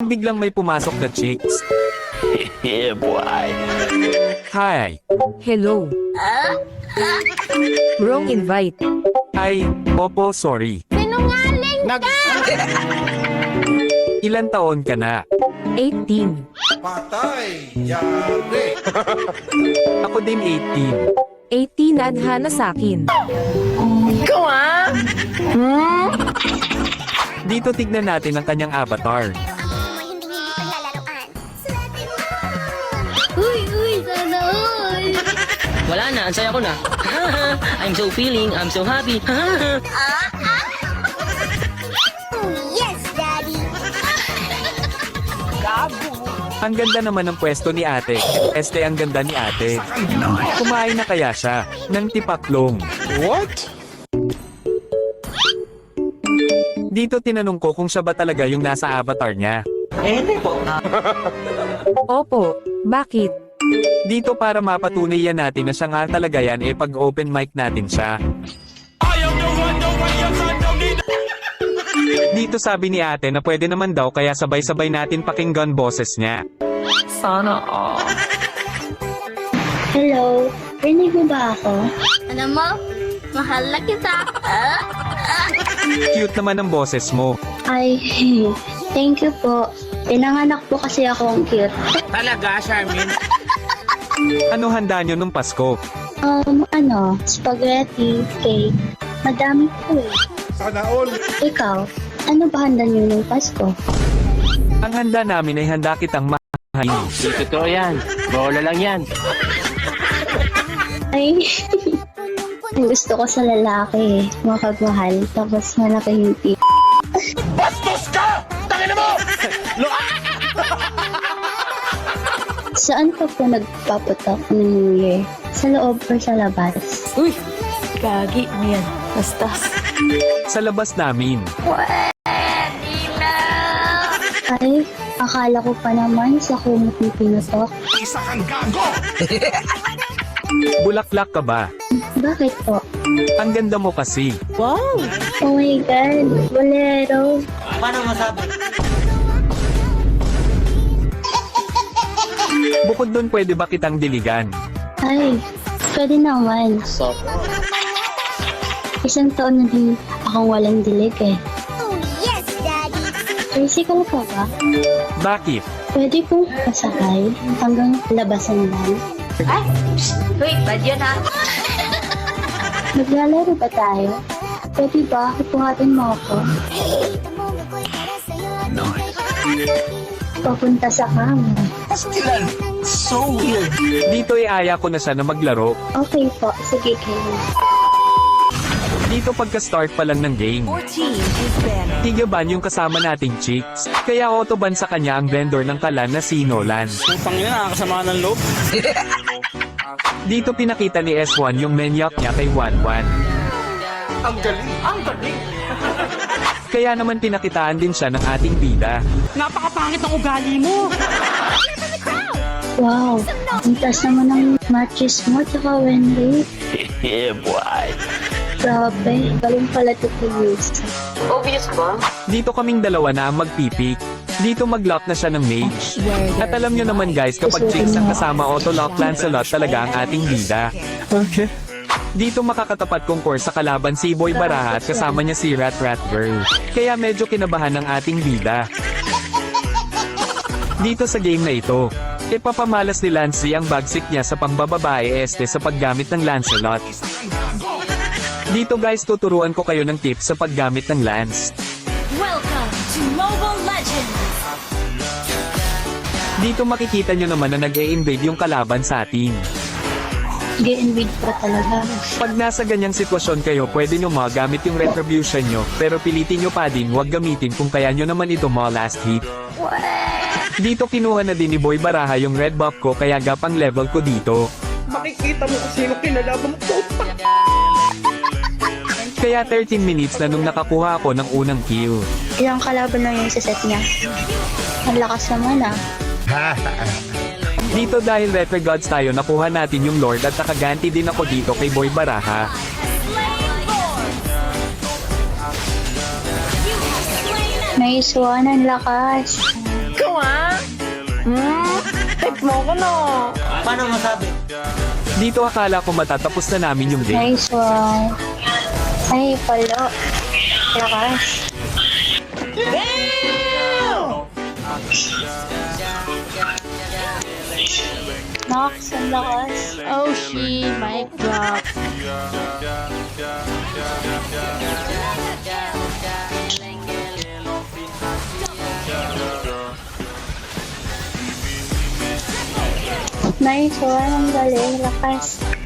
nang biglang may pumasok na chicks. Yeah, boy. Hi. Hello. Wrong invite. Ay, opo, sorry. Sinungaling ka! Ilan taon ka na? 18. Patay! Yari! Ako din 18. 18 adhana sa akin. Ikaw ah! Dito tignan natin ang kanyang avatar. Uy, sana all! Wala na, ang saya ko na. I'm so feeling, I'm so happy. Yes, Daddy! Ang ganda naman ng pwesto ni ate. Ang ganda ni ate. Kumain na kaya siya ng tipaklong. What? Dito tinanong ko kung siya ba talaga yung nasa avatar niya. Opo. Bakit? Dito para mapatunay yan natin na siya nga talaga yan pag open mic natin siya. Dito sabi ni ate na pwede naman daw kaya sabay-sabay natin pakinggan boses niya. Sana all. Hello, rinig mo ba ako? Ano mo? Mahal na kita! Cute naman ang boses mo. Ay, thank you po. Pinanganak po kasi ako ang cute. Ano handa nyo nung Pasko? Spaghetti, cake. Madami po eh. Sana all! Ikaw, ano ba handa niyo ng Pasko? Ang handa namin ay handa kitang mahalin. Di totoo yan. Bola lang yan. Ay, ang gusto ko sa lalaki eh. Makagmahal, tapos malaki yung tip. Bastos ka! Tangina mo! Saan ka po nagpaputok ng New Year? Sa loob or sa labas? Uy! Gagi mo yan. Bastos. Sa labas namin. Ay, akala ko pa naman sa kumot ni pinutok. Isa kang gago! Bulaklak ka ba? Bakit po? Ang ganda mo kasi. Wow! Oh my God, bolero. Bukod dun pwede ba kitang diligan? Ay, pwede naman. Isang taon na din akong walang dilig eh. Oh, yes, Daddy! Tricycle ka ba? Bakit? Pwede pong pasakay hanggang labasan lang. Ay! Wait, bad yun ha? Maglalaro ba tayo? Pwede ba kukuhatin mo ako? Papunta sa kama. So weird. Dito aya ko na siya na maglaro. Okay po, sige kayo. Dito pagka-start pa lang ng game. Tigaban yung kasama nating chicks. Kaya autoban sa kanya ang vendor ng kalan na si Nolan. Putang ina, nakakasama ng loob. Dito pinakita ni S1 yung menyak niya kay Wanwan. Ang galing! Ang galing! Kaya naman pinakitaan din siya ng ating bida. Napakapangit ang ugali mo! Wow, ang taas naman ng matches mo tsaka Wendy. Yeah, boy. Grabe, galing pala ito Luis. Obvious ba? Dito kaming dalawa na ang magpipik. Dito mag-lock na siya ng mage. At alam nyo naman guys, kapag chicks ang kasama auto-lock Lancelot talaga ang ating bida. Okay. Dito makakatapat kong course sa kalaban si Boy Baraha at kasama niya si Rat Girl. Kaya medyo kinabahan ng ating bida. Dito sa game na ito, ipapamalas ni Lancy ang bagsik niya sa pambababae sa paggamit ng Lancelot. Dito guys tuturuan ko kayo ng tips sa paggamit ng Lance. Welcome to Mobile Legends! Dito makikita nyo naman na nag-e-invade yung kalaban sa atin. G-invade pa talaga. Pag nasa ganyang sitwasyon kayo, pwede nyo magamit yung retribution nyo, pero pilitin nyo pa din huwag gamitin kung kaya nyo naman ito last hit. Dito kinuha na din ni Boy Baraha yung red buff ko kaya gapang level ko dito. Makikita mo kung sino kinalaban mo. Kaya 13 minutes na nung nakakuha ako ng unang kill. Ilang kalaban lang yung set niya. Ang lakas naman ah. Dito dahil retro gods tayo nakuha natin yung lord at nakaganti din ako dito kay Boy Baraha. Nice one, ang lakas. Ikaw ah. Type mo ko no. Paano masabi? Dito akala ko matatapos na namin yung game. Nice one. Ay, pala. Lakas. Nox, ang lakas. Oh, she, mic drop. Nice one, ang galing. Lakas.